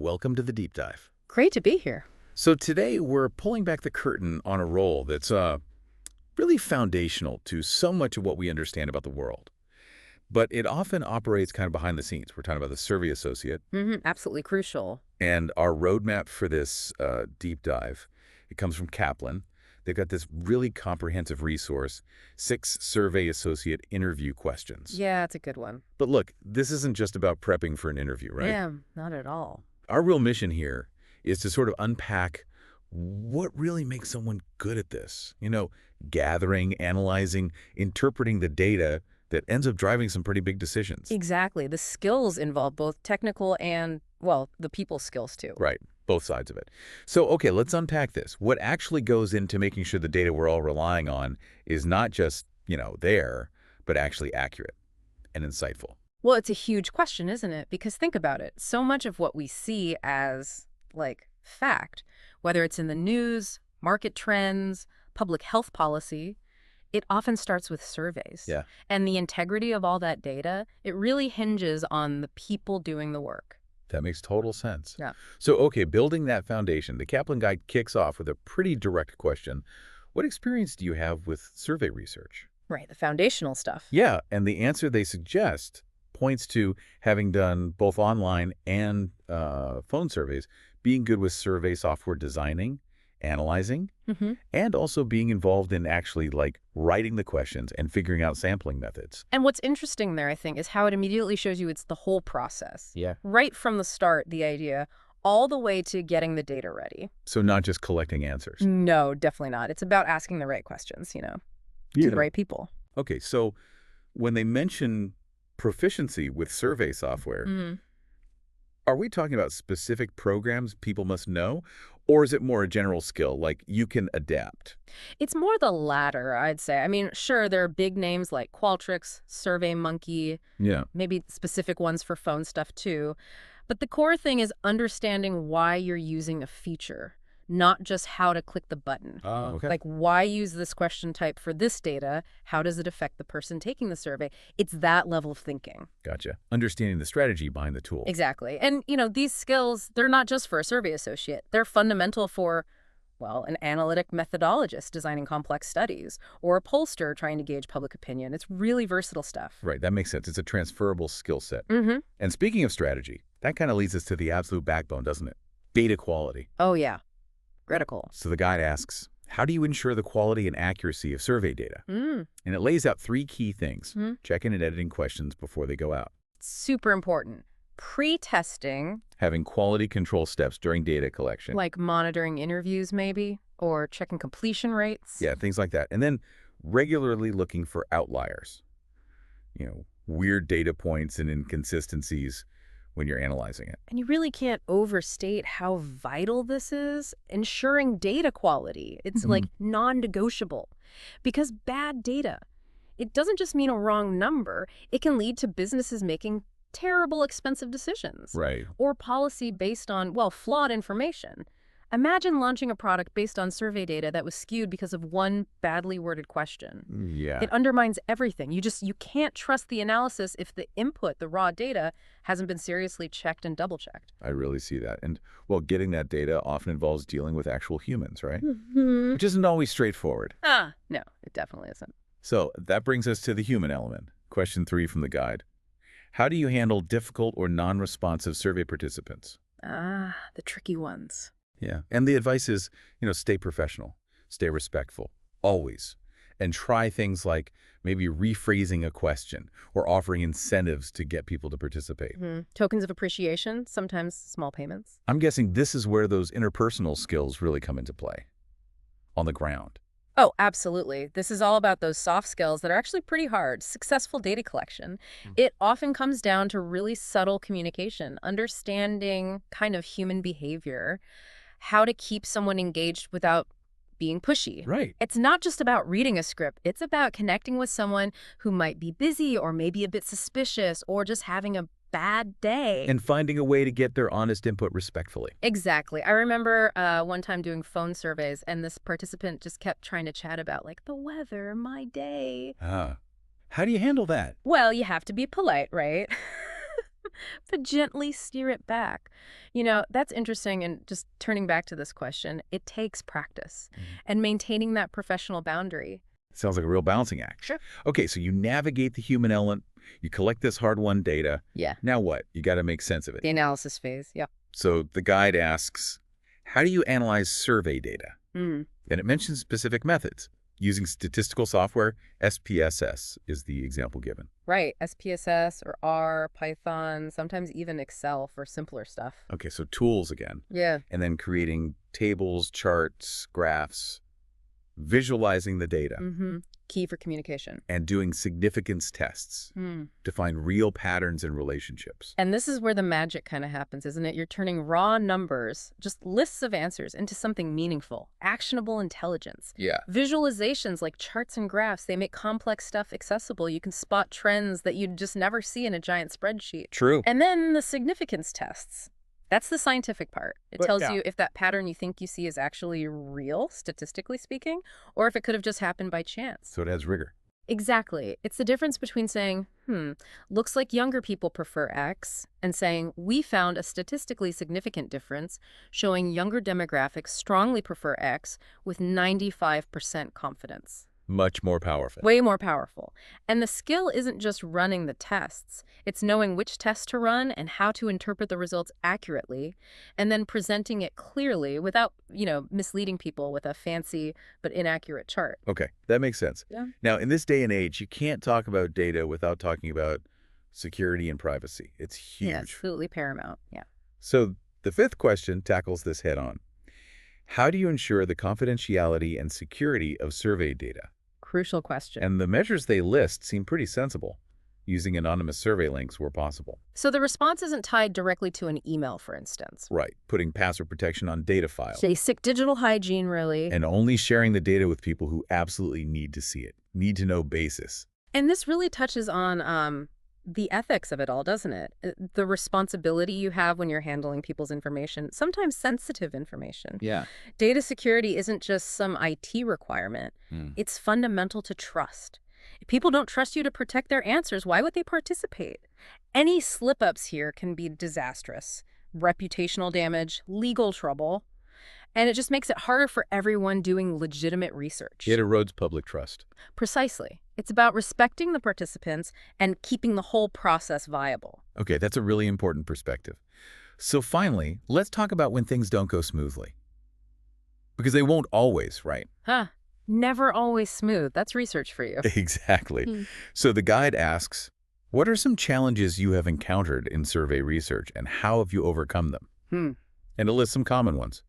welcome to the deep dive. Great to be here. So today we're pulling back the curtain on a role that's really foundational to so much of what we understand about the world. But it often operates kind of behind the scenes. We're talking about the survey associate. Absolutely crucial. And our roadmap for this deep dive, it comes from Kaplan. They've got this really comprehensive resource, 6 survey associate interview questions. Yeah, it's a good one. But look, this isn't just about prepping for an interview, right? Yeah, not at all. Our real mission here is to sort of unpack what really makes someone good at this. Gathering, analyzing, interpreting the data that ends up driving some pretty big decisions. Exactly. The skills involve both technical and, well, the people skills too. Right. Both sides of it. So, okay, let's unpack this. What actually goes into making sure the data we're all relying on is not just, there, but actually accurate and insightful? Well, it's a huge question, isn't it? Because think about it. So much of what we see as, fact, whether it's in the news, market trends, public health policy, it often starts with surveys. Yeah. And the integrity of all that data, it really hinges on the people doing the work. That makes total sense. Yeah. So, okay, building that foundation, the Kaplan Guide kicks off with a pretty direct question. What experience do you have with survey research? Right, the foundational stuff. Yeah, and the answer they suggest points to having done both online and phone surveys, being good with survey software designing, analyzing, and also being involved in actually writing the questions and figuring out sampling methods. And what's interesting there, I think, is how it immediately shows you it's the whole process. Yeah. Right from the start, the idea, all the way to getting the data ready. So not just collecting answers. No, definitely not. It's about asking the right questions, to the right people. Okay, so when they mention proficiency with survey software, are we talking about specific programs people must know? Or is it more a general skill, like you can adapt? It's more the latter, I'd say. I mean, sure, there are big names like Qualtrics, SurveyMonkey, Yeah. maybe specific ones for phone stuff too. But the core thing is understanding why you're using a feature, not just how to click the button. Okay. Like, why use this question type for this data? How does it affect the person taking the survey? It's that level of thinking. Gotcha. Understanding the strategy behind the tool. Exactly. And, these skills, they're not just for a survey associate. They're fundamental for, well, an analytic methodologist designing complex studies or a pollster trying to gauge public opinion. It's really versatile stuff. Right, that makes sense. It's a transferable skill set. Mm-hmm. And speaking of strategy, that kind of leads us to the absolute backbone, doesn't it? Data quality. Oh, yeah. Critical. So the guide asks, how do you ensure the quality and accuracy of survey data? And it lays out 3 key things. Checking and editing questions before they go out. Super important. Pre-testing. Having quality control steps during data collection. Like monitoring interviews, maybe, or checking completion rates. Yeah, things like that. And then regularly looking for outliers. Weird data points and inconsistencies when you're analyzing it. And you really can't overstate how vital this is. Ensuring data quality. It's non-negotiable. Because bad data, it doesn't just mean a wrong number. It can lead to businesses making terrible, expensive decisions. Right. Or policy based on, flawed information. Imagine launching a product based on survey data that was skewed because of one badly worded question. Yeah. It undermines everything. You can't trust the analysis if the input, the raw data, hasn't been seriously checked and double-checked. I really see that. And, getting that data often involves dealing with actual humans, right? Which isn't always straightforward. No, it definitely isn't. So that brings us to the human element. Question 3 from the guide. How do you handle difficult or non-responsive survey participants? The tricky ones. Yeah. And the advice is, stay professional, stay respectful, always. And try things like maybe rephrasing a question or offering incentives to get people to participate. Tokens of appreciation, sometimes small payments. I'm guessing this is where those interpersonal skills really come into play, on the ground. Oh, absolutely. This is all about those soft skills that are actually pretty hard. Successful data collection. It often comes down to really subtle communication, understanding kind of human behavior, how to keep someone engaged without being pushy. Right. It's not just about reading a script. It's about connecting with someone who might be busy or maybe a bit suspicious or just having a bad day. And finding a way to get their honest input respectfully. Exactly. I remember one time doing phone surveys, and this participant just kept trying to chat about, the weather, my day. How do you handle that? Well, you have to be polite, right? but gently steer it back. That's interesting. And just turning back to this question, it takes practice and maintaining that professional boundary. Sounds like a real balancing act. Sure. Okay, so you navigate the human element, you collect this hard-won data. Yeah. Now what? You got to make sense of it. The analysis phase. Yeah. So the guide asks, how do you analyze survey data? Mm. And it mentions specific methods. Using statistical software, SPSS is the example given. Right. SPSS or R, Python, sometimes even Excel for simpler stuff. Okay, so tools again. Yeah. And then creating tables, charts, graphs, visualizing the data, Key for communication. and doing significance tests to find real patterns in relationships. And this is where the magic kind of happens, isn't it? You're turning raw numbers, just lists of answers, into something meaningful, actionable intelligence. Yeah. Visualizations like charts and graphs, they make complex stuff accessible. You can spot trends that you'd just never see in a giant spreadsheet. True. And then the significance tests. That's the scientific part. It tells you if that pattern you think you see is actually real, statistically speaking, or if it could have just happened by chance. So it has rigor. Exactly. It's the difference between saying, looks like younger people prefer X, and saying, we found a statistically significant difference showing younger demographics strongly prefer X with 95% confidence. Much more powerful. Way more powerful. And the skill isn't just running the tests. It's knowing which test to run and how to interpret the results accurately, and then presenting it clearly without, misleading people with a fancy but inaccurate chart. Okay, that makes sense. Yeah. Now, in this day and age, you can't talk about data without talking about security and privacy. It's huge. Yeah, absolutely paramount. Yeah. So the fifth question tackles this head on. How do you ensure the confidentiality and security of survey data? Crucial question. And the measures they list seem pretty sensible, using anonymous survey links where possible. So the response isn't tied directly to an email, for instance. Right, putting password protection on data files. Basic digital hygiene, really. And only sharing the data with people who absolutely need to see it, need to know basis. And this really touches on the ethics of it all, doesn't it? The responsibility you have when you're handling people's information, sometimes sensitive information. Yeah. Data security isn't just some IT requirement. It's fundamental to trust. If people don't trust you to protect their answers, why would they participate? Any slip-ups here can be disastrous. Reputational damage, legal trouble. And it just makes it harder for everyone doing legitimate research. It erodes public trust. Precisely. It's about respecting the participants and keeping the whole process viable. Okay, that's a really important perspective. So finally, let's talk about when things don't go smoothly. Because they won't always, right? Never always smooth. That's research for you. Exactly. So the guide asks, what are some challenges you have encountered in survey research and how have you overcome them? And it lists some common ones.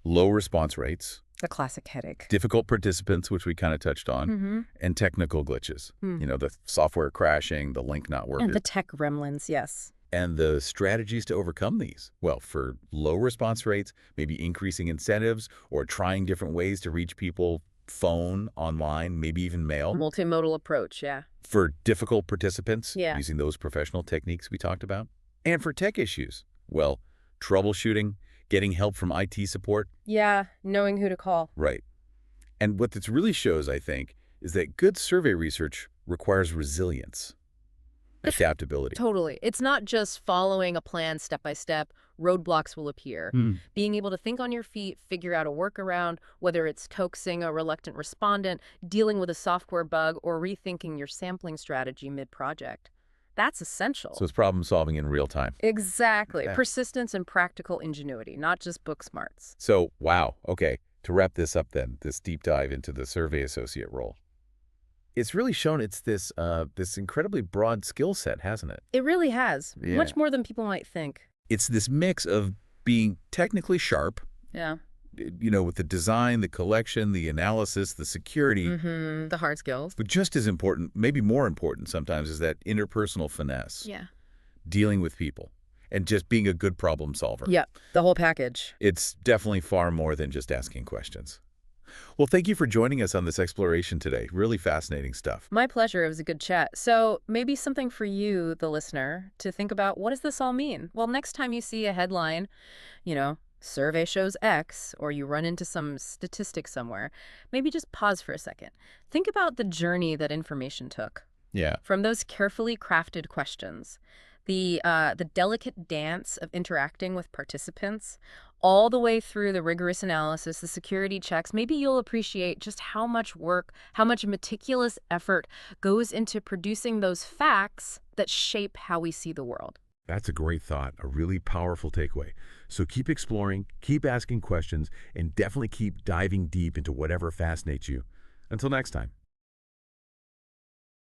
Low response rates, The classic headache. difficult participants, which we kind of touched on, and technical glitches. The software crashing, the link not working, And the tech gremlins, yes. and the strategies to overcome these. Well, for low response rates, maybe increasing incentives or trying different ways to reach people, phone, online, maybe even mail. Multimodal approach, yeah. For difficult participants, Yeah. using those professional techniques we talked about. And for tech issues, well, troubleshooting, getting help from IT support. Yeah, knowing who to call. Right. And what this really shows, I think, is that good survey research requires resilience, adaptability. Totally. It's not just following a plan step by step. Roadblocks will appear. Being able to think on your feet, figure out a workaround, whether it's coaxing a reluctant respondent, dealing with a software bug, or rethinking your sampling strategy mid-project. That's essential. So it's problem solving in real time. Exactly. Okay. Persistence and practical ingenuity, not just book smarts. So, wow. Okay. To wrap this up then, this deep dive into the survey associate role. It's really shown it's this incredibly broad skill set, hasn't it? It really has. Yeah. Much more than people might think. It's this mix of being technically sharp, Yeah. with the design, the collection, the analysis, the security. The hard skills. But just as important, maybe more important sometimes, is that interpersonal finesse. Yeah. Dealing with people and just being a good problem solver. Yeah. The whole package. It's definitely far more than just asking questions. Well, thank you for joining us on this exploration today. Really fascinating stuff. My pleasure. It was a good chat. So maybe something for you, the listener, to think about, what does this all mean? Well, next time you see a headline, survey shows X, or you run into some statistics somewhere, maybe just pause for a second. Think about the journey that information took. Yeah. From those carefully crafted questions, The delicate dance of interacting with participants, all the way through the rigorous analysis, the security checks, maybe you'll appreciate just how much work, how much meticulous effort goes into producing those facts that shape how we see the world. That's a great thought, a really powerful takeaway. So keep exploring, keep asking questions, and definitely keep diving deep into whatever fascinates you. Until next time.